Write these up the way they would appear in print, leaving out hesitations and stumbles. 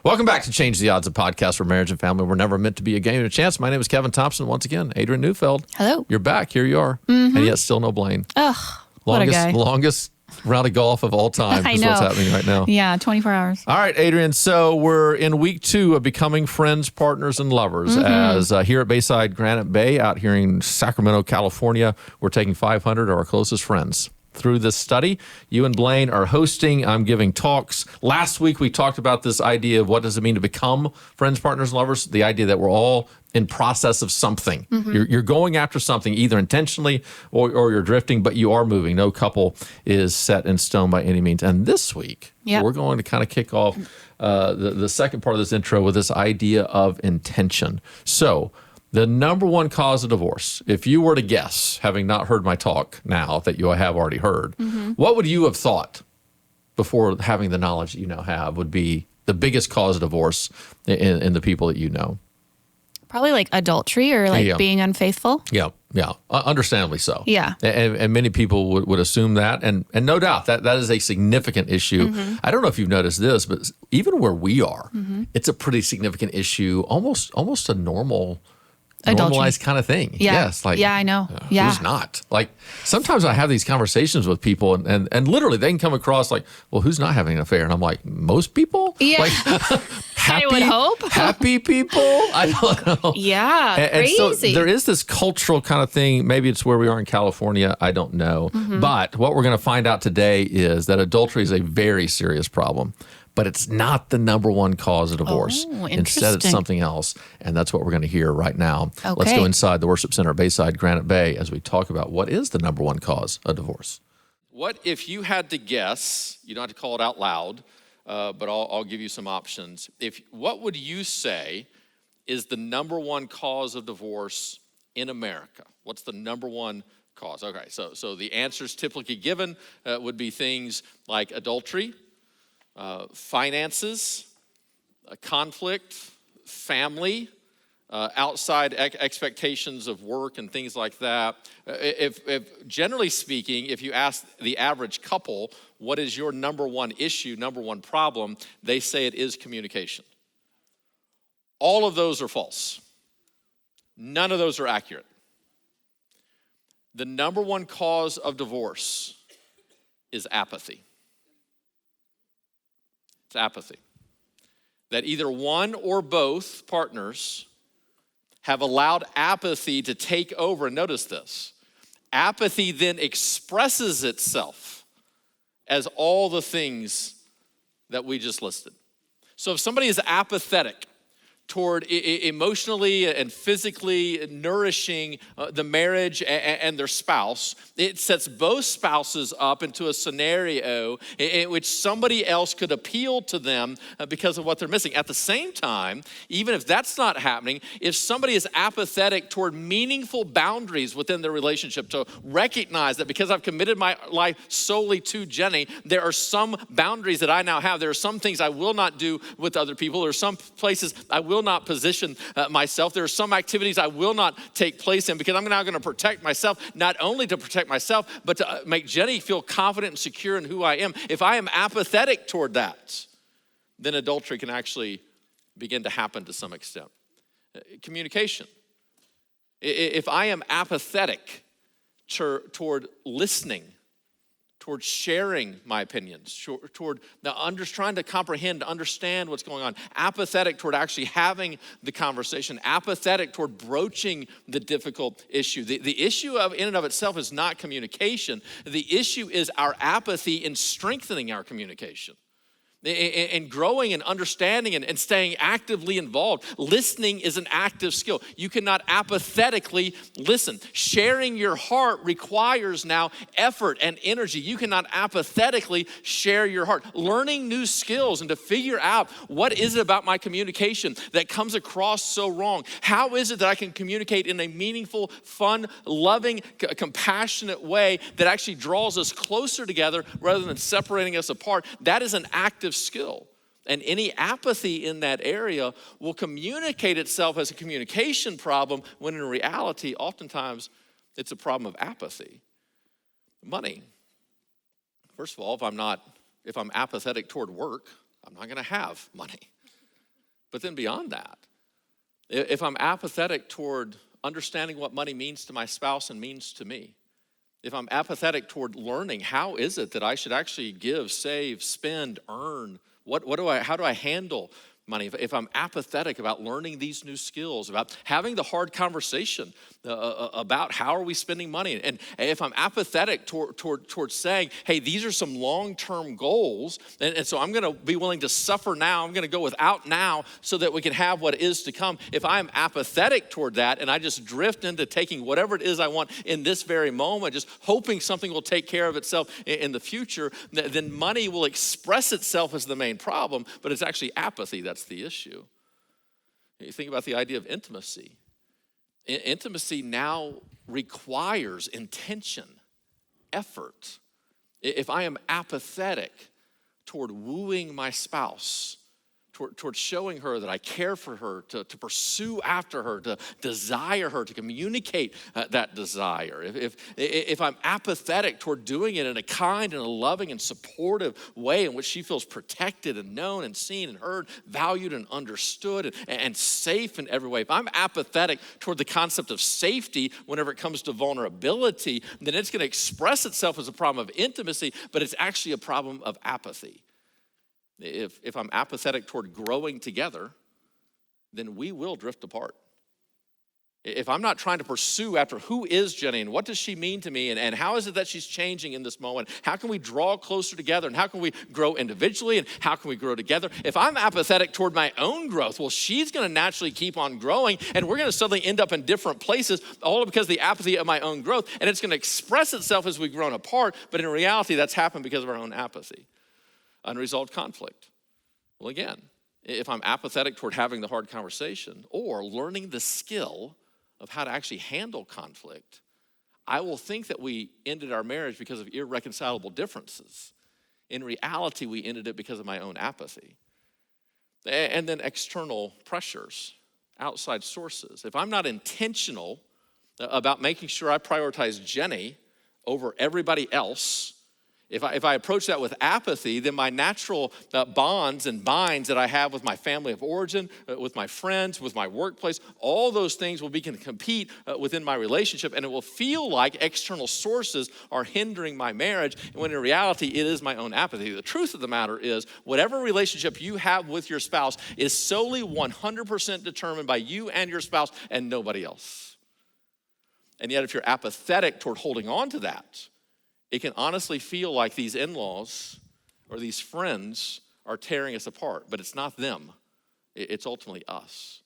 Welcome back to Change the Odds, a podcast where marriage and family were never meant to be a game and a chance. My name is Kevin Thompson. Once again, Adrian Neufeld. Hello. You're back. Here you are. And yet still no Blaine. Ugh, what a guy. Longest round of golf of all time is what's happening right now. Yeah, 24 hours. All right, Adrian. So we're in week 2 of becoming friends, partners, and lovers. As here at Bayside Granite Bay out here in Sacramento, California, we're taking 500 of our closest friends through this study. You and Blaine are hosting. I'm giving talks. Last week, we talked about this idea of what does it mean to become friends, partners, and lovers, the idea that we're all in process of something. You're going after something either intentionally or you're drifting, but you are moving. No couple is set in stone by any means. And this week, we're going to kind of kick off the second part of this intro with this idea of intention. So the number one cause of divorce, if you were to guess, having not heard my talk now that you have already heard, what would you have thought before having the knowledge that you now have would be the biggest cause of divorce in the people that you know? Probably like adultery or like being unfaithful. Yeah. Understandably so. Yeah. And many people would assume that. And no doubt that is a significant issue. I don't know if you've noticed this, but even where we are, it's a pretty significant issue, almost a normalized kind of thing. Yeah. Yes. Like, I know. Who's not? Like sometimes I have these conversations with people and literally they can come across like, well, who's not having an affair? And I'm like, most people? Yeah. Like, I would hope. Happy people? I don't know. Yeah. And crazy. so there is this cultural kind of thing. Maybe it's where we are in California. I don't know. But what we're going to find out today is that adultery is a very serious problem. But it's not the number one cause of divorce. Instead, it's something else. And that's what we're going to hear right now. Okay. Let's go inside the Worship Center, Bayside Granite Bay, as we talk about what is the number one cause of divorce. What if you had to guess, you don't have to call it out loud, but I'll give you some options. What would you say is the number one cause of divorce in America? What's the number one cause? Okay, so the answers typically given would be things like adultery, finances, conflict, family, outside expectations of work and things like that. If generally speaking, if you ask the average couple, what is your number one issue, number one problem, they say it is communication. All of those are false. None of those are accurate. The number one cause of divorce is apathy. It's apathy. That either one or both partners have allowed apathy to take over. And notice this. Apathy then expresses itself as all the things that we just listed. So if somebody is apathetic toward emotionally and physically nourishing the marriage and their spouse, it sets both spouses up into a scenario in which somebody else could appeal to them because of what they're missing. At the same time, even if that's not happening, if somebody is apathetic toward meaningful boundaries within their relationship, to recognize that because I've committed my life solely to Jenny, there are some boundaries that I now have. There are some things I will not do with other people. There are some places I will not position myself. There are some activities I will not take place in because I'm now going to protect myself, not only to protect myself, but to make Jenny feel confident and secure in who I am. If I am apathetic toward that, then adultery can actually begin to happen to some extent. Communication. If I am apathetic toward listening, toward sharing my opinions, toward trying to comprehend, understand what's going on, apathetic toward actually having the conversation, apathetic toward broaching the difficult issue. The issue in and of itself is not communication. The issue is our apathy in strengthening our communication. And growing and understanding and staying actively involved. Listening is an active skill. You cannot apathetically listen. Sharing your heart requires now effort and energy. You cannot apathetically share your heart. Learning new skills and to figure out what is it about my communication that comes across so wrong. How is it that I can communicate in a meaningful, fun, loving, compassionate way that actually draws us closer together rather than separating us apart? That is an active skill. And any apathy in that area will communicate itself as a communication problem when in reality, oftentimes, it's a problem of apathy. Money. First of all, if I'm apathetic toward work, I'm not going to have money. But then beyond that, if I'm apathetic toward understanding what money means to my spouse and means to me, if I'm apathetic toward learning how is it that I should actually give, save, spend, earn, how do I handle money? If I'm apathetic about learning these new skills, about having the hard conversation about how are we spending money, and if I'm apathetic toward saying, hey, these are some long-term goals, and so I'm going to be willing to suffer now, I'm going to go without now so that we can have what is to come. If I'm apathetic toward that and I just drift into taking whatever it is I want in this very moment, just hoping something will take care of itself in the future, then money will express itself as the main problem, but it's actually apathy that's the issue. You think about the idea of intimacy. Intimacy now requires intention, effort. If I am apathetic toward wooing my spouse, toward showing her that I care for her, to pursue after her, to desire her, to communicate that desire. If I'm apathetic toward doing it in a kind and a loving and supportive way in which she feels protected and known and seen and heard, valued and understood and safe in every way. If I'm apathetic toward the concept of safety whenever it comes to vulnerability, then it's going to express itself as a problem of intimacy, but it's actually a problem of apathy. If I'm apathetic toward growing together, then we will drift apart. If I'm not trying to pursue after who is Jenny and what does she mean to me and how is it that she's changing in this moment, how can we draw closer together and how can we grow individually and how can we grow together? If I'm apathetic toward my own growth, well, she's going to naturally keep on growing and we're going to suddenly end up in different places, all because of the apathy of my own growth, and it's going to express itself as we've grown apart, but in reality, that's happened because of our own apathy. Unresolved conflict. Well, again, if I'm apathetic toward having the hard conversation or learning the skill of how to actually handle conflict, I will think that we ended our marriage because of irreconcilable differences. In reality, we ended it because of my own apathy. And then external pressures, outside sources. If I'm not intentional about making sure I prioritize Jenny over everybody else, if I approach that with apathy, then my natural bonds and binds that I have with my family of origin, with my friends, with my workplace, all those things will begin to compete within my relationship, and it will feel like external sources are hindering my marriage, when in reality, it is my own apathy. The truth of the matter is, whatever relationship you have with your spouse is solely 100% determined by you and your spouse and nobody else. And yet, if you're apathetic toward holding on to that, it can honestly feel like these in-laws or these friends are tearing us apart, but it's not them. It's ultimately us.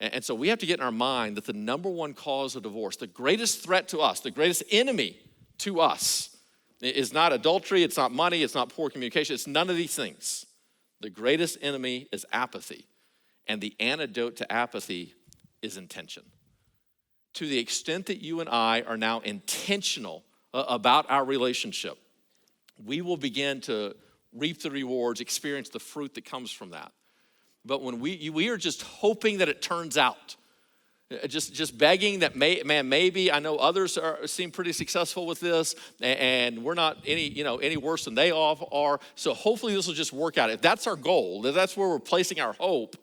And so we have to get in our mind that the number one cause of divorce, the greatest threat to us, the greatest enemy to us is not adultery, it's not money, it's not poor communication, it's none of these things. The greatest enemy is apathy. And the antidote to apathy is intention. To the extent that you and I are now intentional about our relationship, we will begin to reap the rewards, experience the fruit that comes from that. But when we are just hoping that it turns out, just begging that maybe, I know others seem pretty successful with this, and we're not any worse than they all are. So hopefully this will just work out. If that's our goal, if that's where we're placing our hope,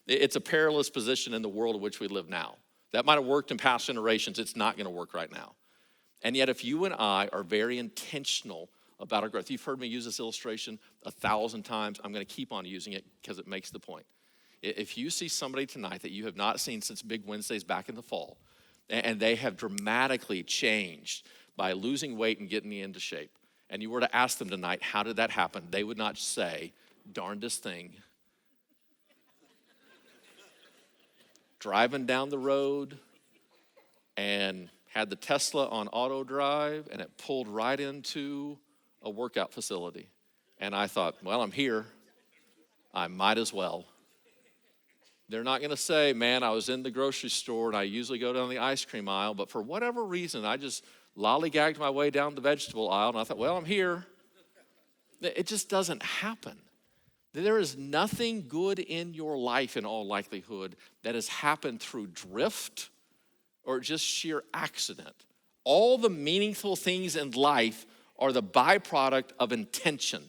it's a perilous position in the world in which we live now. That might have worked in past generations. It's not going to work right now. And yet, if you and I are very intentional about our growth, you've heard me use this illustration 1,000 times. I'm going to keep on using it because it makes the point. If you see somebody tonight that you have not seen since Big Wednesdays back in the fall, and they have dramatically changed by losing weight and getting into shape, and you were to ask them tonight, how did that happen? They would not say, darndest thing. Driving down the road and had the Tesla on auto drive, and it pulled right into a workout facility. And I thought, well, I'm here. I might as well. They're not going to say, man, I was in the grocery store, and I usually go down the ice cream aisle, but for whatever reason, I just lollygagged my way down the vegetable aisle, and I thought, well, I'm here. It just doesn't happen. There is nothing good in your life, in all likelihood, that has happened through drift or just sheer accident. All the meaningful things in life are the byproduct of intention.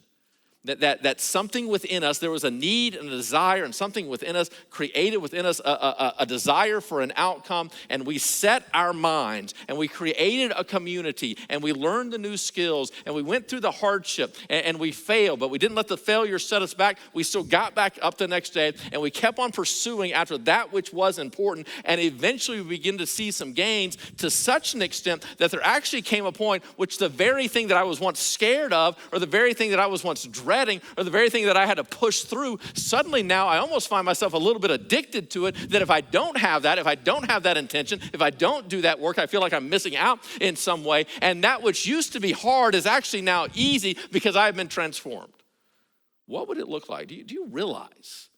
That something within us, there was a need and a desire, and something within us created within us a desire for an outcome, and we set our minds, and we created a community, and we learned the new skills, and we went through the hardship, and we failed, but we didn't let the failure set us back. We still got back up the next day, and we kept on pursuing after that which was important, and eventually we begin to see some gains to such an extent that there actually came a point which the very thing that I was once scared of, or the very thing that I was once dreading, or the very thing that I had to push through, suddenly now I almost find myself a little bit addicted to it, that if I don't have that, if I don't have that intention, if I don't do that work, I feel like I'm missing out in some way. And that which used to be hard is actually now easy because I've been transformed. What would it look like? Do you realize?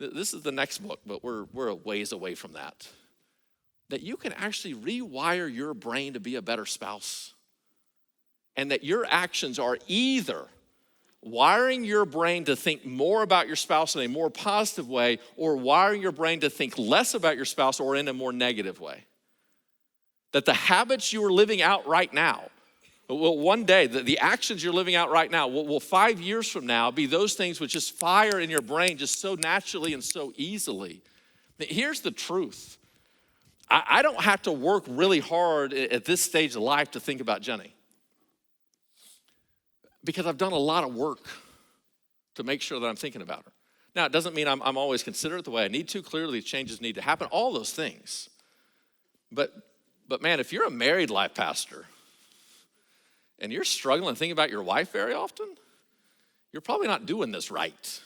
This is the next book, but we're a ways away from that. That you can actually rewire your brain to be a better spouse. And that your actions are either wiring your brain to think more about your spouse in a more positive way, or wiring your brain to think less about your spouse or in a more negative way. That the habits you are living out right now, will one day, the actions you're living out right now, will 5 years from now be those things which just fire in your brain just so naturally and so easily. Here's the truth. I don't have to work really hard at this stage of life to think about Jenny. Because I've done a lot of work to make sure that I'm thinking about her. Now, it doesn't mean I'm always considerate the way I need to. Clearly, changes need to happen, all those things. But man, if you're a married life pastor and you're struggling to think about your wife very often, you're probably not doing this right.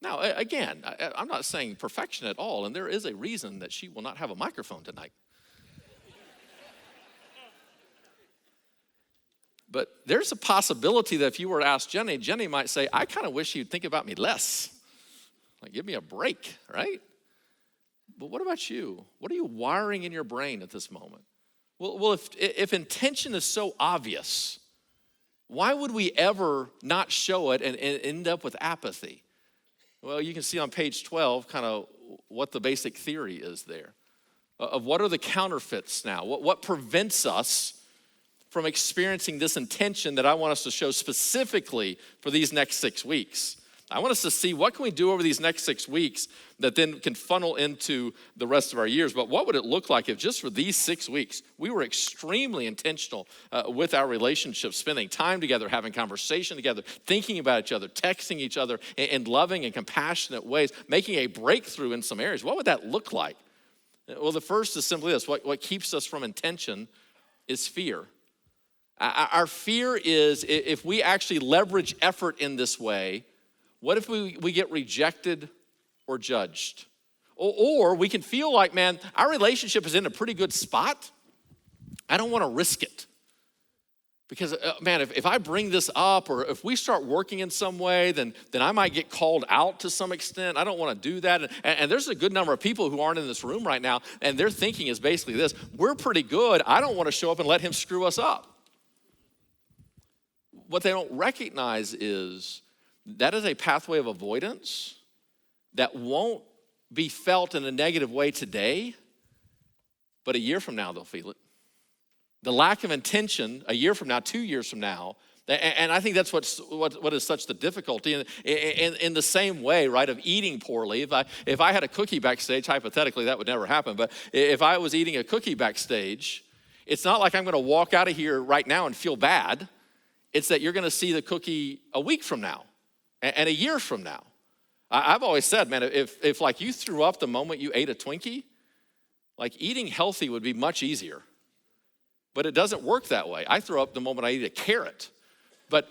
Now, again, I'm not saying perfection at all, and there is a reason that she will not have a microphone tonight. But there's a possibility that if you were to ask Jenny, Jenny might say, I kind of wish you'd think about me less. Like, give me a break, right? But what about you? What are you wiring in your brain at this moment? Well, if intention is so obvious, why would we ever not show it and end up with apathy? Well, you can see on page 12 kind of what the basic theory is there. Of what are the counterfeits now? What prevents us from experiencing this intention that I want us to show specifically for these next 6 weeks. I want us to see what can we do over these next 6 weeks that then can funnel into the rest of our years. But what would it look like if just for these 6 weeks, we were extremely intentional with our relationship, spending time together, having conversation together, thinking about each other, texting each other in loving and compassionate ways, making a breakthrough in some areas. What would that look like? Well, the first is simply this. What keeps us from intention is fear. Our fear is if we actually leverage effort in this way, what if we get rejected or judged? Or we can feel like, man, our relationship is in a pretty good spot. I don't want to risk it. Because, man, if I bring this up or if we start working in some way, then I might get called out to some extent. I don't want to do that. And there's a good number of people who aren't in this room right now, and their thinking is basically this: we're pretty good. I don't want to show up and let him screw us up. What they don't recognize is that is a pathway of avoidance that won't be felt in a negative way today, but a year from now they'll feel it. The lack of intention a year from now, 2 years from now, and I think that's what is such the difficulty. In the same way, right, of eating poorly. If I had a cookie backstage, hypothetically that would never happen, but if I was eating a cookie backstage, it's not like I'm going to walk out of here right now and feel bad. It's that you're going to see the cookie a week from now and a year from now. I've always said, man, if like you threw up the moment you ate a Twinkie, like eating healthy would be much easier. But it doesn't work that way. I throw up the moment I eat a carrot. But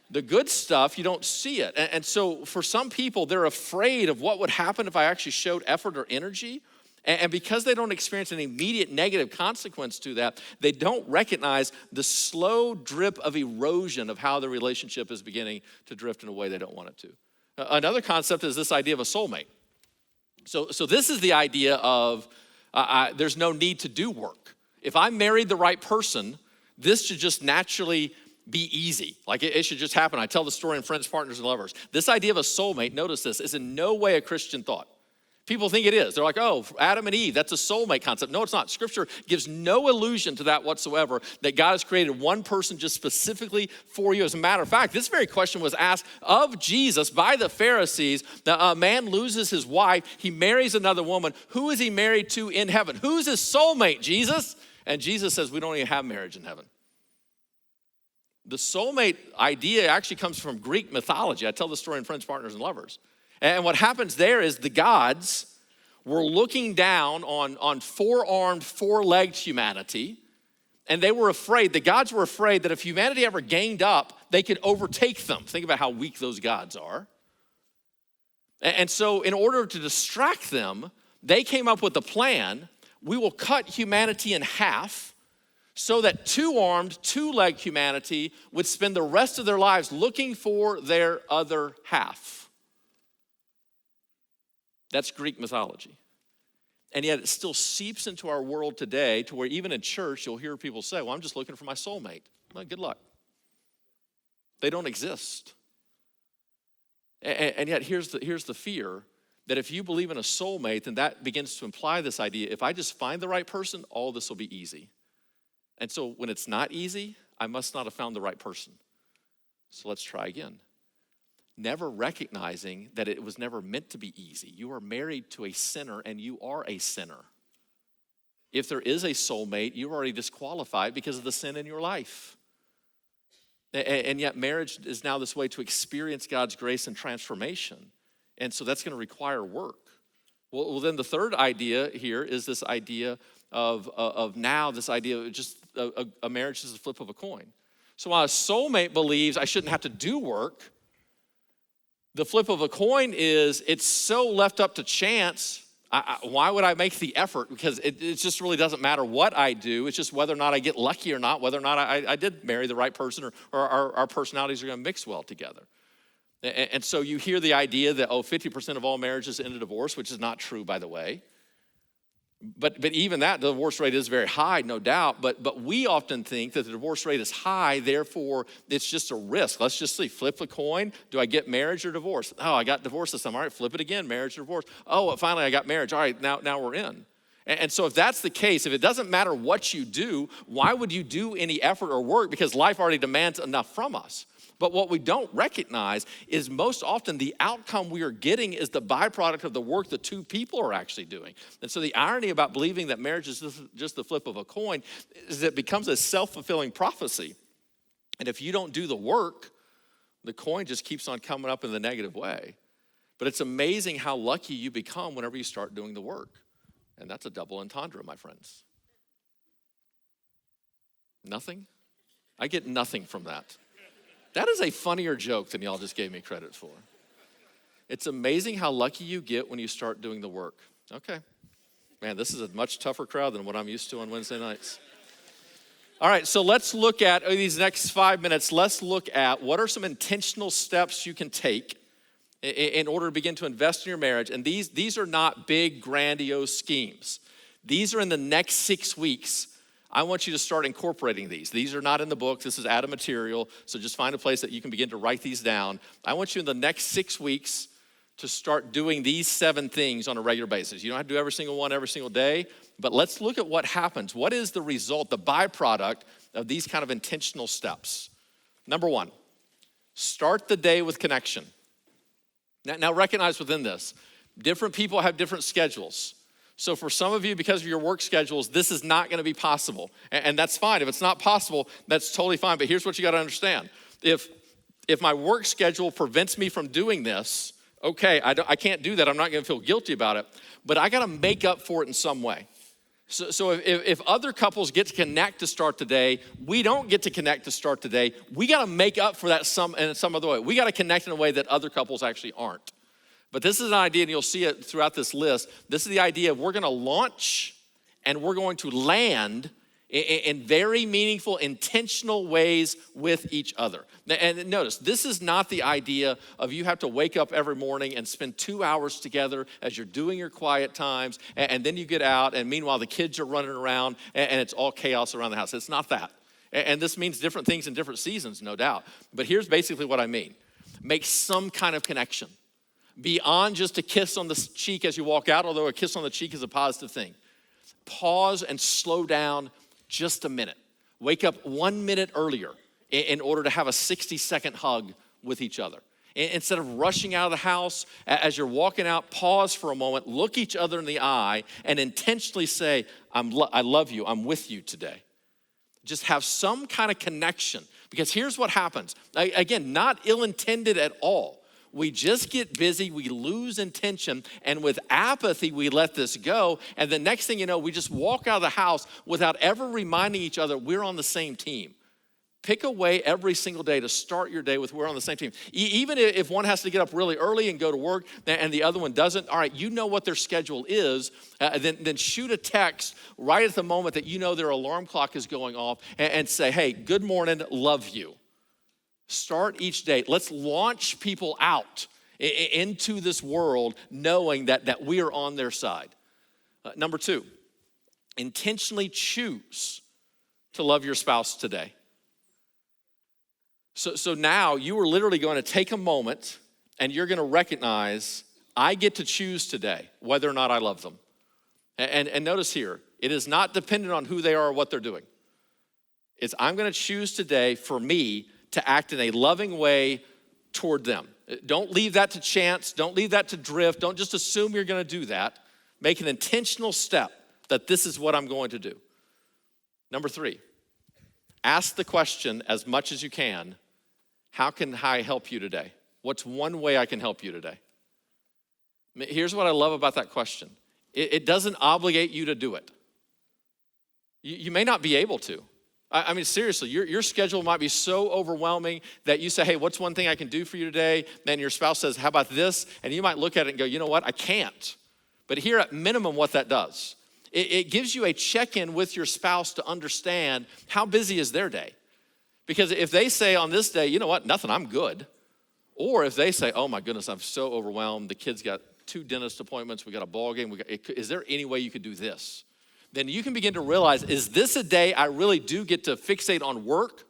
the good stuff, you don't see it. And so for some people, they're afraid of what would happen if I actually showed effort or energy. And because they don't experience an immediate negative consequence to that, they don't recognize the slow drip of erosion of how the relationship is beginning to drift in a way they don't want it to. Another concept is this idea of a soulmate. So this is the idea of there's no need to do work. If I married the right person, this should just naturally be easy. Like it should just happen. I tell the story in Friends, Partners, and Lovers. This idea of a soulmate, notice this, is in no way a Christian thought. People think it is. They're like, oh, Adam and Eve, that's a soulmate concept. No, it's not. Scripture gives no allusion to that whatsoever, that God has created one person just specifically for you. As a matter of fact, this very question was asked of Jesus by the Pharisees. A man loses his wife. He marries another woman. Who is he married to in heaven? Who's his soulmate, Jesus? And Jesus says, we don't even have marriage in heaven. The soulmate idea actually comes from Greek mythology. I tell the story in Friends, Partners, and Lovers. And what happens there is the gods were looking down on four-armed, four-legged humanity, and they were afraid, the gods were afraid that if humanity ever gained up, they could overtake them. Think about how weak those gods are. And so in order to distract them, they came up with a plan. We will cut humanity in half so that two-armed, two-legged humanity would spend the rest of their lives looking for their other half. That's Greek mythology. And yet it still seeps into our world today to where even in church, you'll hear people say, well, I'm just looking for my soulmate. Well, good luck. They don't exist. And yet here's the fear, that if you believe in a soulmate, then that begins to imply this idea, if I just find the right person, all this will be easy. And so when it's not easy, I must not have found the right person. So let's try again. Never recognizing that it was never meant to be easy. You are married to a sinner and you are a sinner. If there is a soulmate, you're already disqualified because of the sin in your life. And yet marriage is now this way to experience God's grace and transformation. And so that's going to require work. Well, then the third idea here is this idea of now this idea of just a marriage is the flip of a coin. So while a soulmate believes I shouldn't have to do work, the flip of a coin is it's so left up to chance. Why would I make the effort? Because it just really doesn't matter what I do. It's just whether or not I get lucky or not, whether or not I did marry the right person or our personalities are going to mix well together. And so you hear the idea that, 50% of all marriages end in divorce, which is not true, by the way. But even that, the divorce rate is very high, no doubt. But we often think that the divorce rate is high, therefore it's just a risk. Let's just see, flip a coin. Do I get marriage or divorce? Oh, I got divorced this time. All right, flip it again, marriage or divorce. Oh, finally I got marriage. All right, now we're in. And so if that's the case, if it doesn't matter what you do, why would you do any effort or work? Because life already demands enough from us. But what we don't recognize is most often the outcome we are getting is the byproduct of the work the two people are actually doing. And so the irony about believing that marriage is just the flip of a coin is that it becomes a self-fulfilling prophecy. And if you don't do the work, the coin just keeps on coming up in the negative way. But it's amazing how lucky you become whenever you start doing the work. And that's a double entendre, my friends. Nothing? I get nothing from that. That is a funnier joke than y'all just gave me credit for. It's amazing how lucky you get when you start doing the work. Okay. Man, this is a much tougher crowd than what I'm used to on Wednesday nights. All right, so let's look at these next 5 minutes. Let's look at what are some intentional steps you can take in order to begin to invest in your marriage. And these are not big, grandiose schemes. These are in the next 6 weeks. I want you to start incorporating these. These are not in the book. This is added material. So just find a place that you can begin to write these down. I want you in the next 6 weeks to start doing these 7 things on a regular basis. You don't have to do every single one every single day, but let's look at what happens. What is the result, the byproduct of these kind of intentional steps? Number 1, start the day with connection. Now recognize within this, different people have different schedules. So for some of you, because of your work schedules, this is not going to be possible. And that's fine. If it's not possible, that's totally fine. But here's what you got to understand. If my work schedule prevents me from doing this, okay, I can't do that. I'm not going to feel guilty about it. But I got to make up for it in some way. So if other couples get to connect to start the day, we don't get to connect to start the day. We got to make up for that in some other way. We got to connect in a way that other couples actually aren't. But this is an idea, and you'll see it throughout this list. This is the idea of we're going to launch and we're going to land in very meaningful, intentional ways with each other. And notice, this is not the idea of you have to wake up every morning and spend 2 hours together as you're doing your quiet times, and then you get out, and meanwhile the kids are running around, and it's all chaos around the house. It's not that. And this means different things in different seasons, no doubt. But here's basically what I mean. Make some kind of connection. beyond just a kiss on the cheek as you walk out, although a kiss on the cheek is a positive thing. Pause and slow down just a minute. Wake up 1 minute earlier in order to have a 60-second hug with each other. Instead of rushing out of the house, as you're walking out, pause for a moment, look each other in the eye, and intentionally say, I love you, I'm with you today. Just have some kind of connection, because here's what happens. Again, not ill-intended at all. We just get busy, we lose intention, and with apathy, we let this go, and the next thing you know, we just walk out of the house without ever reminding each other we're on the same team. Pick a way every single day to start your day with we're on the same team. Even if one has to get up really early and go to work and the other one doesn't, all right, you know what their schedule is, then shoot a text right at the moment that you know their alarm clock is going off and say, hey, good morning, love you. Start each day. Let's launch people out into this world knowing that we are on their side. Number 2, intentionally choose to love your spouse today. So now you are literally going to take a moment and you're going to recognize, I get to choose today whether or not I love them. And notice here, it is not dependent on who they are or what they're doing. It's I'm going to choose today for me to act in a loving way toward them. Don't leave that to chance. Don't leave that to drift. Don't just assume you're going to do that. Make an intentional step that this is what I'm going to do. Number 3, ask the question as much as you can, how can I help you today? What's one way I can help you today? Here's what I love about that question. It doesn't obligate you to do it. You may not be able to. I mean, seriously, your schedule might be so overwhelming that you say, hey, what's one thing I can do for you today? Then your spouse says, how about this? And you might look at it and go, you know what, I can't. But here at minimum what that does, it gives you a check-in with your spouse to understand how busy is their day. Because if they say on this day, you know what, nothing, I'm good. Or if they say, oh my goodness, I'm so overwhelmed, the kids got 2 dentist appointments, we got a ball game, is there any way you could do this? Then you can begin to realize, is this a day I really do get to fixate on work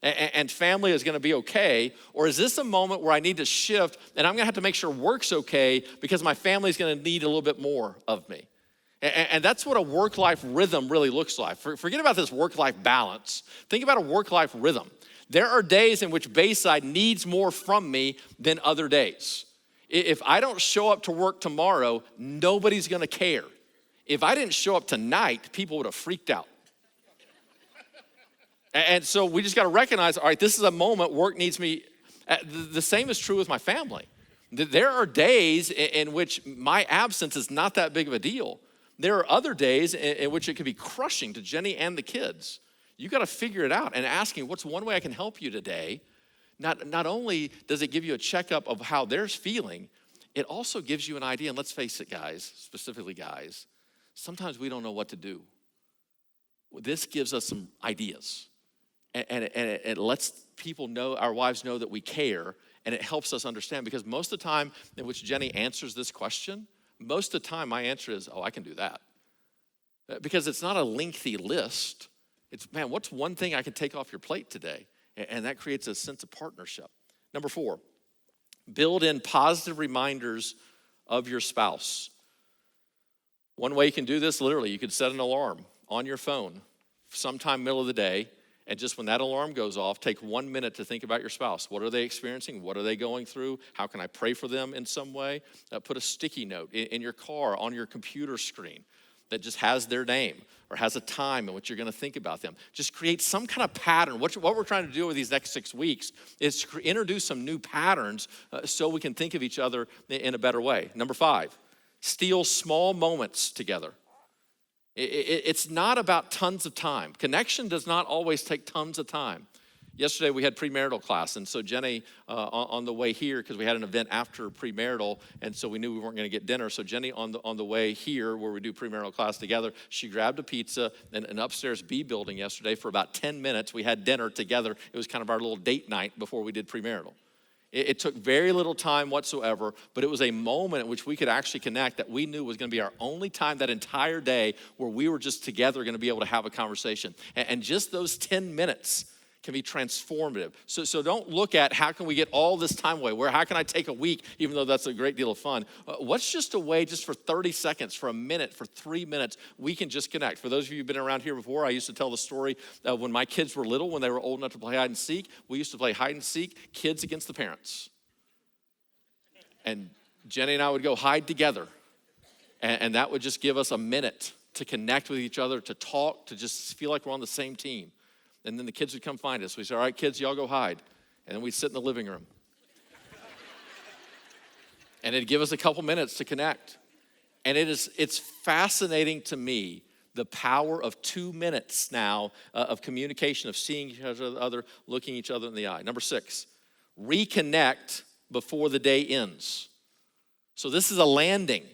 and family is gonna be okay? Or is this a moment where I need to shift and I'm gonna have to make sure work's okay because my family's gonna need a little bit more of me? And that's what a work-life rhythm really looks like. Forget about this work-life balance. Think about a work-life rhythm. There are days in which Bayside needs more from me than other days. If I don't show up to work tomorrow, nobody's gonna care. If I didn't show up tonight, people would have freaked out. And so we just gotta recognize, all right, this is a moment work needs me. The same is true with my family. There are days in which my absence is not that big of a deal. There are other days in which it can be crushing to Jenny and the kids. You got to figure it out and asking, what's one way I can help you today? Not only does it give you a checkup of how they're feeling, it also gives you an idea. And let's face it, guys, specifically guys, sometimes we don't know what to do. This gives us some ideas. And it lets people know, our wives know that we care, and it helps us understand. Because most of the time in which Jenny answers this question, most of the time my answer is, oh, I can do that. Because it's not a lengthy list. It's, man, what's one thing I can take off your plate today? And that creates a sense of partnership. Number 4, build in positive reminders of your spouse. One way you can do this, literally, you could set an alarm on your phone sometime middle of the day, and just when that alarm goes off, take 1 minute to think about your spouse. What are they experiencing? What are they going through? How can I pray for them in some way? Put a sticky note in your car, on your computer screen that just has their name or has a time in which you're going to think about them. Just create some kind of pattern. What we're trying to do over these next 6 weeks is to introduce some new patterns so we can think of each other in a better way. Number 5, steal small moments together. It's not about tons of time. Connection does not always take tons of time. Yesterday we had premarital class, and so Jenny, on the way here, because we had an event after premarital, and so we knew we weren't going to get dinner, so Jenny on the way here, where we do premarital class together, she grabbed a pizza in an upstairs B building yesterday for about 10 minutes. We had dinner together. It was kind of our little date night before we did premarital. It took very little time whatsoever, but it was a moment in which we could actually connect that we knew was going to be our only time that entire day where we were just together going to be able to have a conversation. And just those 10 minutes can be transformative. So don't look at how can we get all this time away, how can I take a week, even though that's a great deal of fun. What's just a way, just for 30 seconds, for a minute, for 3 minutes, we can just connect. For those of you who've been around here before, I used to tell the story of when my kids were little, when they were old enough to play hide and seek, we used to play hide and seek, kids against the parents. And Jenny and I would go hide together. And that would just give us a minute to connect with each other, to talk, to just feel like we're on the same team. And then the kids would come find us. We'd say, all right, kids, y'all go hide. And then we'd sit in the living room. And it'd give us a couple minutes to connect. And it's fascinating to me, the power of 2 minutes now of communication, of seeing each other, looking each other in the eye. Number 6, reconnect before the day ends. So this is a landing.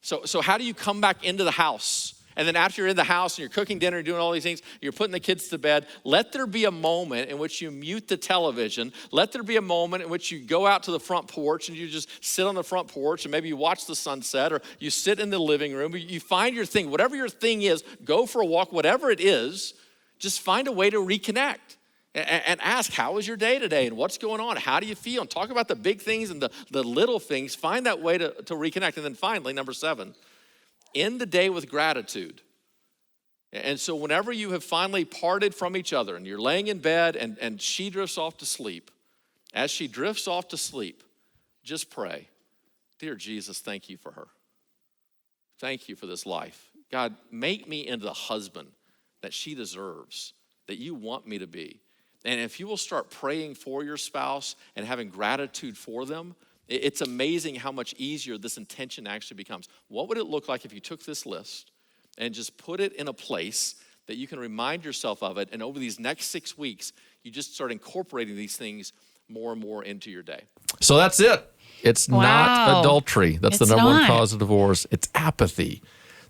So how do you come back into the house? And then after you're in the house and you're cooking dinner, doing all these things, you're putting the kids to bed, let there be a moment in which you mute the television. Let there be a moment in which you go out to the front porch and you just sit on the front porch and maybe you watch the sunset or you sit in the living room. You find your thing. Whatever your thing is, go for a walk, whatever it is, just find a way to reconnect. And ask, how was your day today? And what's going on? How do you feel? And talk about the big things and the little things. Find that way to reconnect. And then finally, number 7, end the day with gratitude. And so whenever you have finally parted from each other and you're laying in bed and she drifts off to sleep, as she drifts off to sleep, just pray, dear Jesus, thank you for her. Thank you for this life. God, make me into the husband that she deserves, that you want me to be. And if you will start praying for your spouse and having gratitude for them, it's amazing how much easier this intention actually becomes. What would it look like if you took this list and just put it in a place that you can remind yourself of it, and over these next 6 weeks, you just start incorporating these things more and more into your day? So that's it. It's not adultery. That's the number one cause of divorce. It's apathy.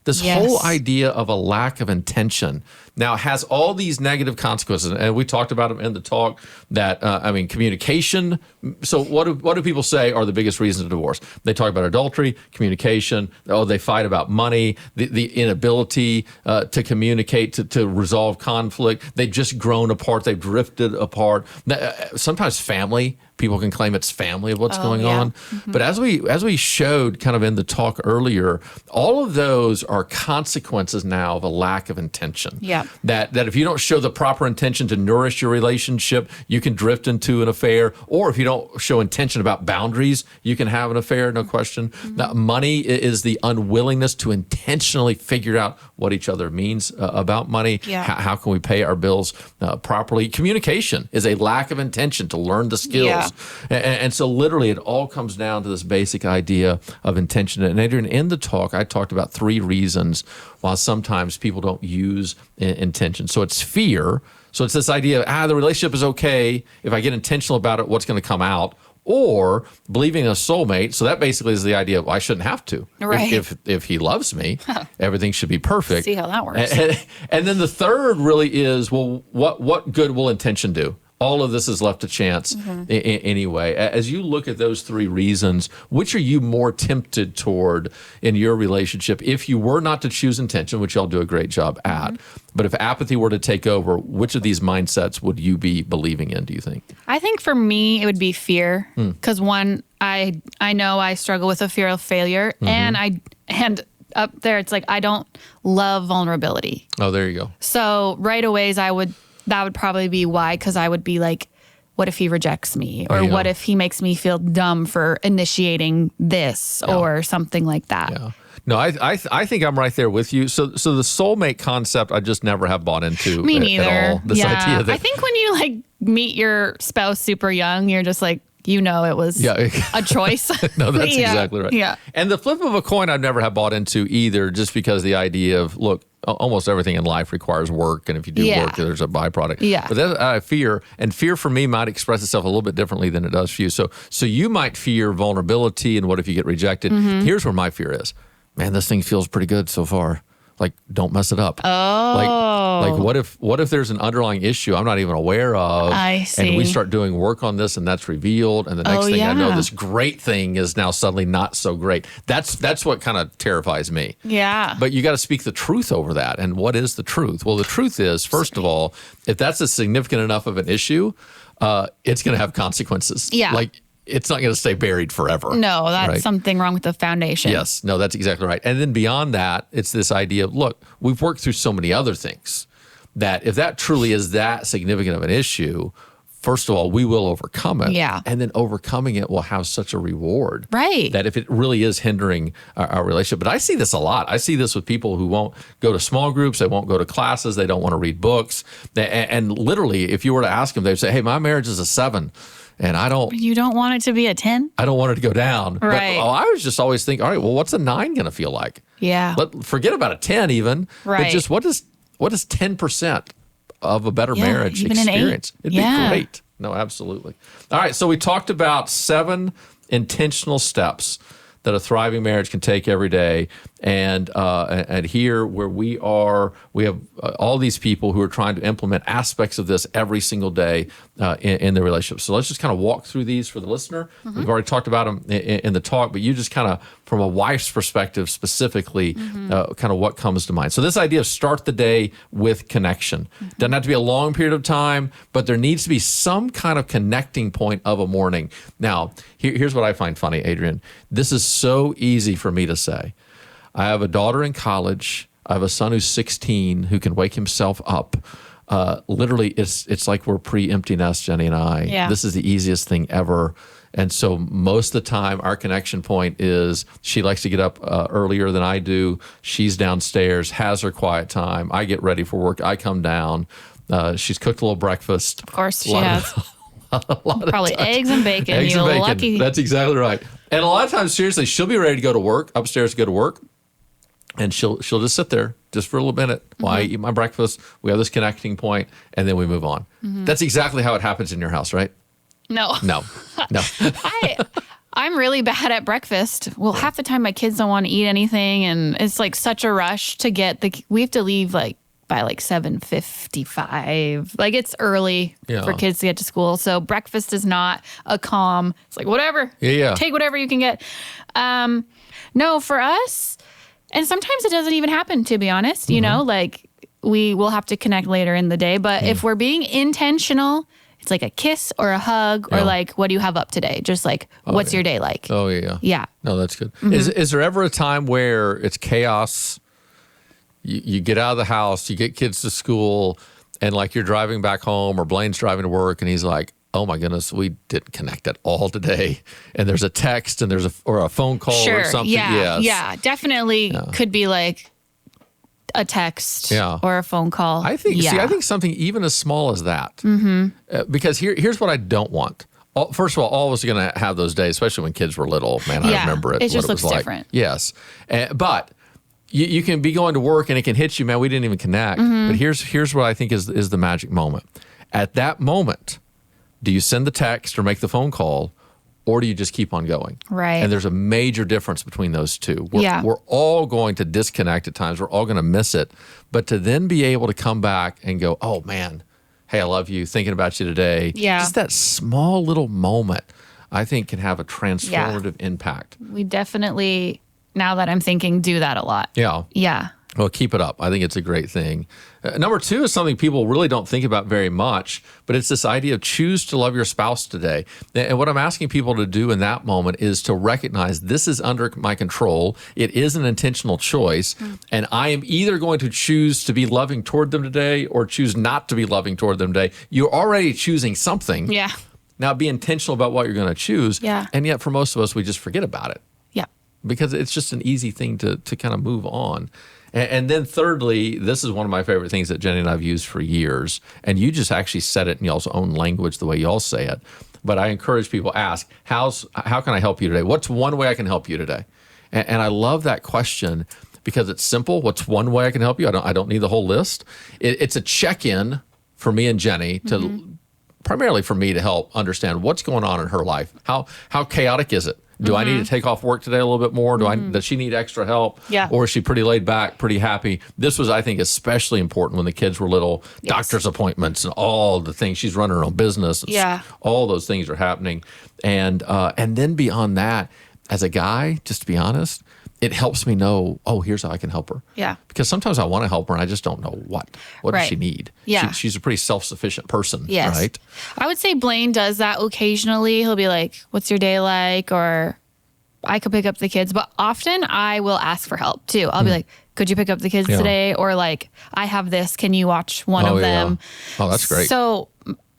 This whole idea of a lack of intention now has all these negative consequences, and we talked about them in the talk. That communication. So what do people say are the biggest reasons of divorce? They talk about adultery, communication. They fight about money, the inability to communicate, to resolve conflict. They've just grown apart. They've drifted apart. Sometimes family. People can claim it's family of what's going on. Mm-hmm. But as we showed kind of in the talk earlier, all of those are consequences now of a lack of intention. Yeah. That if you don't show the proper intention to nourish your relationship, you can drift into an affair. Or if you don't show intention about boundaries, you can have an affair, no question. Mm-hmm. Now, money is the unwillingness to intentionally figure out what each other means about money. Yeah. How can we pay our bills properly? Communication is a lack of intention to learn the skills. Yeah. And so literally it all comes down to this basic idea of intention. And Adrian, in the talk, I talked about 3 reasons why sometimes people don't use intention. So it's fear. So it's this idea of, the relationship is okay. If I get intentional about it, what's going to come out? Or believing in a soulmate. So that basically is the idea of I shouldn't have to. Right. If he loves me, everything should be perfect. See how that works. And then the third really is, well, what good will intention do? All of this is left to chance anyway. As you look at those 3 reasons, which are you more tempted toward in your relationship if you were not to choose intention, which y'all do a great job at, but if apathy were to take over, which of these mindsets would you be believing in, do you think? I think for me, it would be fear. Because one, I know I struggle with a fear of failure, and up there, it's like I don't love vulnerability. Oh, there you go. So right away, that would probably be why, because I would be like, what if he rejects me? Or what if he makes me feel dumb for initiating this or something like that? Yeah. No, I think I'm right there with you. So the soulmate concept, I just never have bought into me neither. At all. This idea that, I think when you meet your spouse super young, you're just like, it was a choice. No, that's exactly right. Yeah. And the flip of a coin, I never have bought into either, just because the idea of, look, almost everything in life requires work, and if you do work, there's a byproduct. Yeah. But that fear for me might express itself a little bit differently than it does for you. So you might fear vulnerability, and what if you get rejected? Here's where my fear is. Man, this thing feels pretty good so far. Like, don't mess it up. Like what if there's an underlying issue I'm not even aware of? I see. And we start doing work on this, and that's revealed, and the next thing I know, this great thing is now suddenly not so great. That's what kind of terrifies me. Yeah. But you got to speak the truth over that. And what is the truth? Well, the truth is, first of all, if that's a significant enough of an issue, it's going to have consequences. Yeah. Like, it's not going to stay buried forever. No, that's right? something wrong with the foundation. Yes. No, that's exactly right. And then beyond that, it's this idea of, look, we've worked through so many other things that if that truly is that significant of an issue, first of all, we will overcome it. Yeah. And then overcoming it will have such a reward. Right. That if it really is hindering our relationship. But I see this a lot. I see this with people who won't go to small groups. They won't go to classes. They don't want to read books. And literally, if you were to ask them, they'd say, hey, my marriage is a 7. And you don't want it to be a 10? I don't want it to go down. Right. But I was just always thinking, all right, well, what's a 9 going to feel like? Yeah. Forget about a 10 even. Right. But just what is 10% of a better marriage even experience? An 8. It'd be great. No, absolutely. All right, so we talked about 7 intentional steps that a thriving marriage can take every day. And here where we have all these people who are trying to implement aspects of this every single day in the relationship. So let's just kind of walk through these for the listener. We've already talked about them in the talk, but you just kind of, from a wife's perspective specifically, kind of what comes to mind. So this idea of start the day with connection. Doesn't have to be a long period of time, but there needs to be some kind of connecting point of a morning. Now, here's what I find funny, Adrian. This is so easy for me to say. I have a daughter in college. I have a son who's 16 who can wake himself up. Literally, it's like we're pre-empty nest, Jenny and I. Yeah. This is the easiest thing ever. And so most of the time, our connection point is she likes to get up earlier than I do. She's downstairs, has her quiet time. I get ready for work. I come down. She's cooked a little breakfast. Of course she has. Probably eggs and bacon. Eggs and bacon. Lucky. That's exactly right. And a lot of times, seriously, she'll be ready to go to work, upstairs to go to work. And she'll just sit there just for a little minute while I eat my breakfast. We have this connecting point, and then we move on. That's exactly how it happens in your house, right? No. I'm really bad at breakfast. Well, half the time my kids don't want to eat anything, and it's like such a rush to get we have to leave by 7:55. Like, it's early for kids to get to school. So breakfast is not a calm. It's like, whatever. Yeah. Take whatever you can get. No, for us, and sometimes it doesn't even happen, to be honest. You know, like, we will have to connect later in the day. But if we're being intentional, it's like a kiss or a hug or like, what do you have up today? Just like, what's your day like? Oh, yeah. Yeah. No, that's good. Is there ever a time where it's chaos? You get out of the house, you get kids to school, and like you're driving back home or Blaine's driving to work, and he's like, oh my goodness, we didn't connect at all today. And there's a text and there's a phone call or something. Yeah. Yes. Yeah. Definitely could be like a text or a phone call. I think something even as small as that. Because here's what I don't want. First of all of us are going to have those days, especially when kids were little. Man, I remember it. It just looks like. different. Yes. But you can be going to work and it can hit you, man, we didn't even connect. But here's what I think is the magic moment. At that moment, do you send the text or make the phone call, or do you just keep on going? Right. And there's a major difference between those two. We're all going to disconnect at times. We're all going to miss it. But to then be able to come back and go, oh, man, hey, I love you, thinking about you today. Yeah. Just that small little moment, I think, can have a transformative impact. We definitely, now that I'm thinking, do that a lot. Yeah. Yeah. Well, keep it up. I think it's a great thing. Number 2 is something people really don't think about very much, but it's this idea of choose to love your spouse today. And what I'm asking people to do in that moment is to recognize this is under my control. It is an intentional choice, and I am either going to choose to be loving toward them today or choose not to be loving toward them today. You're already choosing something. Yeah. Now be intentional about what you're going to choose. Yeah. And yet for most of us, we just forget about it. Yeah. Because it's just an easy thing to kind of move on. And then thirdly, this is one of my favorite things that Jenny and I have used for years. And you just actually said it in y'all's own language, the way y'all say it. But I encourage people to ask, how can I help you today? What's one way I can help you today? And I love that question because it's simple. What's one way I can help you? I don't need the whole list. It's a check-in for me and Jenny to primarily for me to help understand what's going on in her life. How chaotic is it? Do I need to take off work today a little bit more? Does she need extra help? Yeah. Or is she pretty laid back, pretty happy? This was, I think, especially important when the kids were little. Yes. Doctor's appointments and all the things. She's running her own business. Yeah. All those things are happening. And then beyond that, as a guy, just to be honest, it helps me know, oh, here's how I can help her. Yeah. Because sometimes I want to help her and I just don't know what. What does Right. she need? Yeah. She's a pretty self-sufficient person, Yes. right? I would say Blaine does that occasionally. He'll be like, what's your day like? Or I could pick up the kids. But often I will ask for help too. I'll be like, could you pick up the kids Yeah. today? Or like, I have this. Can you watch one of them? Oh, that's great. So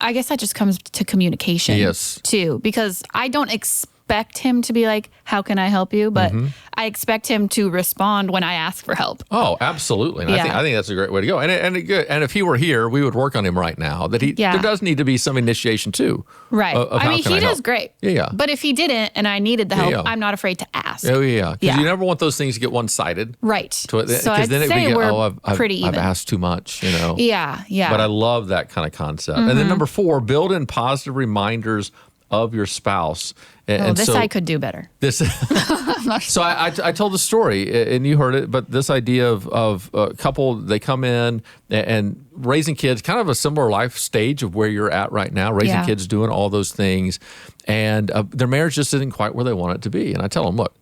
I guess that just comes to communication Yes. too, because I don't expect him to be like, how can I help you? But I expect him to respond when I ask for help. Oh, absolutely. And Yeah. I think that's a great way to go. And if he were here, we would work on him right now. That there does need to be some initiation too. Right. Of I how mean, can he does help. great. Yeah. But if he didn't and I needed the help, yeah. I'm not afraid to ask. Oh yeah. Because Yeah. you never want those things to get one-sided. Right. So I'd then it say would get, we're I've pretty even. asked too much, you know. Yeah. But I love that kind of concept. And then number 4, build in positive reminders of your spouse. This I could do better. This, so I told the story, and you heard it, but this idea of a couple, they come in and raising kids, kind of a similar life stage of where you're at right now, raising Yeah. kids, doing all those things, and their marriage just isn't quite where they want it to be. And I tell them, look,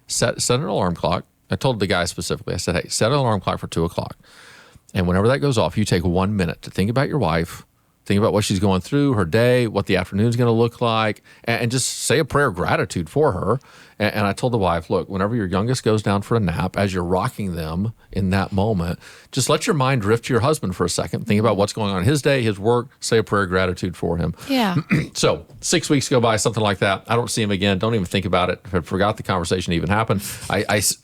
set an alarm clock. I told the guy specifically, I said, hey, set an alarm clock for 2 o'clock. And whenever that goes off, you take 1 minute to think about your wife, think about what she's going through, her day, what the afternoon's going to look like, and just say a prayer of gratitude for her. And I told the wife, look, whenever your youngest goes down for a nap, as you're rocking them in that moment, just let your mind drift to your husband for a second. Think about what's going on in his day, his work, say a prayer of gratitude for him. Yeah. So 6 weeks go by, something like that. I don't see him again. Don't even think about it. I forgot the conversation even happened.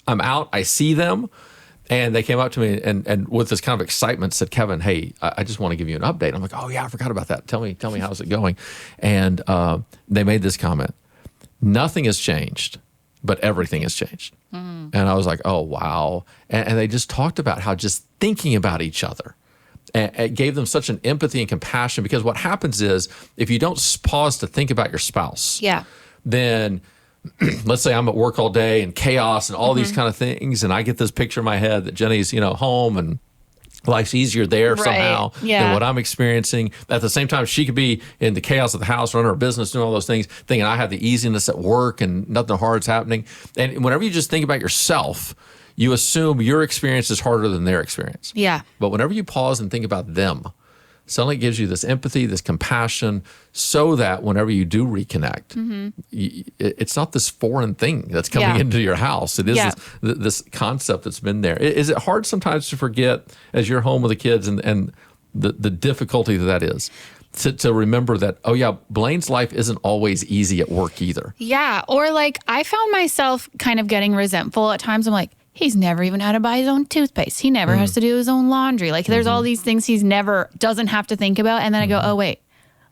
I'm out. I see them. And they came up to me and with this kind of excitement said, Kevin, hey, I just want to give you an update. I'm like, oh, yeah, I forgot about that. Tell me how's it going? And they made this comment. Nothing has changed, but everything has changed. And I was like, oh, wow. And they just talked about how just thinking about each other, and it gave them such an empathy and compassion, because what happens is if you don't pause to think about your spouse, Yeah. then let's say I'm at work all day and chaos and all these kind of things, and I get this picture in my head that Jenny's, home and life's easier there Right. somehow Yeah. than what I'm experiencing. At the same time, she could be in the chaos of the house, running her business, doing all those things, thinking I have the easiness at work and nothing hard's happening. And whenever you just think about yourself, you assume your experience is harder than their experience. Yeah. But whenever you pause and think about them, suddenly it gives you this empathy, this compassion, so that whenever you do reconnect, it's not this foreign thing that's coming Yeah. into your house. It is Yeah. this concept that's been there. Is it hard sometimes to forget, as you're home with the kids, and the difficulty that is, to remember that, oh yeah, Blaine's life isn't always easy at work either. Yeah. Or like I found myself kind of getting resentful at times. I'm like, he's never even had to buy his own toothpaste. He never has to do his own laundry. Like there's all these things he's never doesn't have to think about. And then I go, oh wait,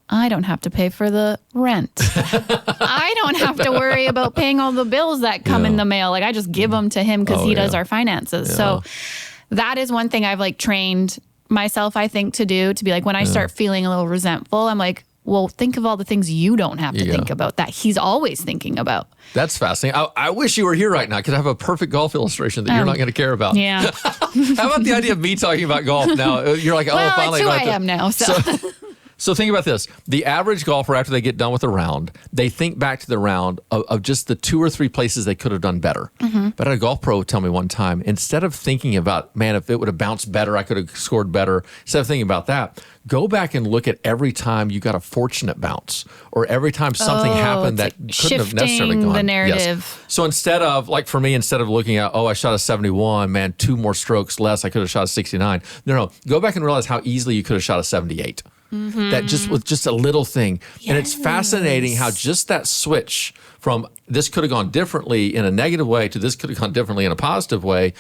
I don't have to pay for the rent. I don't have to worry about paying all the bills that come in the mail. Like I just give them to him because he does our finances. So that is one thing I've like trained myself, I think, to do, to be like, when I start feeling a little resentful, I'm like, well, think of all the things you don't have to think about that he's always thinking about. That's fascinating. I wish you were here right now because I have a perfect golf illustration that you're not going to care about. Yeah. How about the idea of me talking about golf now? You're like, oh, Well, finally. it's who I I have to- am now. So. So think about this. The average golfer, after they get done with a round, they think back to the round of just the 2 or 3 places they could have done better. But I had a golf pro tell me one time, instead of thinking about, man, if it would have bounced better, I could have scored better, instead of thinking about that, go back and look at every time you got a fortunate bounce or every time something happened that it's couldn't like have necessarily shifting gone. the narrative. Yes. So instead of, like for me, instead of looking at, oh, I shot a 71, man, 2 more strokes less, I could have shot a 69. No, go back and realize how easily you could have shot a 78. That just was just a little thing. And it's fascinating how just that switch from this could have gone differently in a negative way to this could have gone differently in a positive way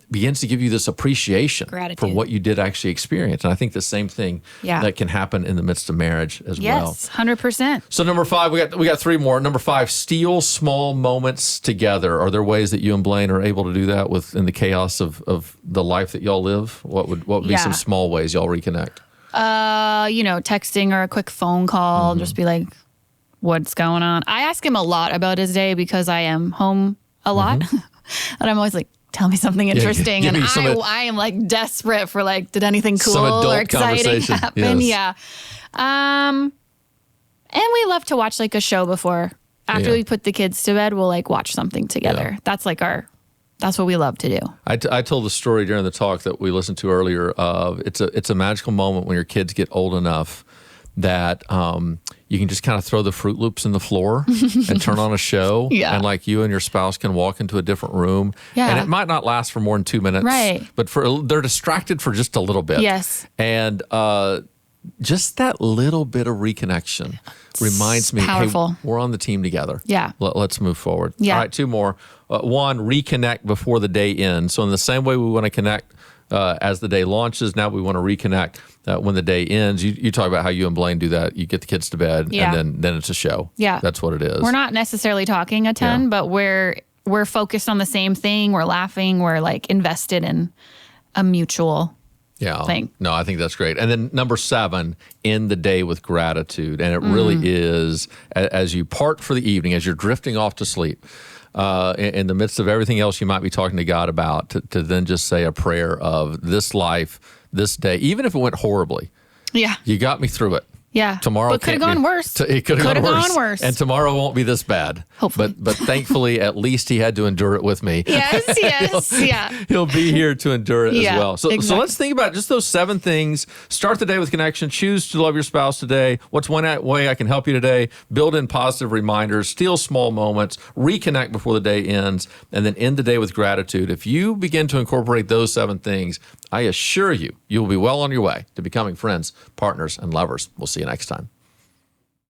begins to give you this appreciation Gratitude. for what you did actually experience. And I think the same thing that can happen in the midst of marriage as well. Yes, 100%. So number 5, we got 3 more. Number 5, steal small moments together. Are there ways that you and Blaine are able to do that in the chaos of the life that y'all live? What would be some small ways y'all reconnect? Texting or a quick phone call, just be like, what's going on. I ask him a lot about his day because I am home a lot. And I'm always like, tell me something interesting. give And me some I am like desperate for like, did anything cool some adult or exciting conversation. happen? Yes. Yeah. And we love to watch like a show before. After we put the kids to bed, we'll like watch something together. That's like that's what we love to do. I told the story during the talk that we listened to earlier of it's a magical moment when your kids get old enough that you can just kind of throw the Fruit Loops in the floor and turn on a show. Yeah. And like you and your spouse can walk into a different room. Yeah. And it might not last for more than 2 minutes. Right. But they're distracted for just a little bit. Yes. And just that little bit of reconnection reminds me, powerful. hey, we're on the team together. Yeah. Let's move forward. Yeah. All right, 2 more. One, reconnect before the day ends. So in the same way we want to connect as the day launches, now we want to reconnect when the day ends. You talk about how you and Blaine do that. You get the kids to bed, and then it's a show. Yeah. That's what it is. We're not necessarily talking a ton, but we're focused on the same thing. We're laughing. We're like invested in a mutual thing. No, I think that's great. And then number 7, end the day with gratitude. And it really is, as you part for the evening, as you're drifting off to sleep, in the midst of everything else you might be talking to God about, to then just say a prayer of this life, this day, even if it went horribly. Yeah. You got me through it. Yeah. Tomorrow but could have gone worse. It could have gone worse. And tomorrow won't be this bad. Hopefully. But thankfully, at least he had to endure it with me. Yes. He'll be here to endure it as well. So let's think about just those 7 things. Start the day with connection. Choose to love your spouse today. What's one way I can help you today? Build in positive reminders. Steal small moments. Reconnect before the day ends. And then end the day with gratitude. If you begin to incorporate those 7 things, I assure you, you will be well on your way to becoming friends, partners, and lovers. We'll see you next time.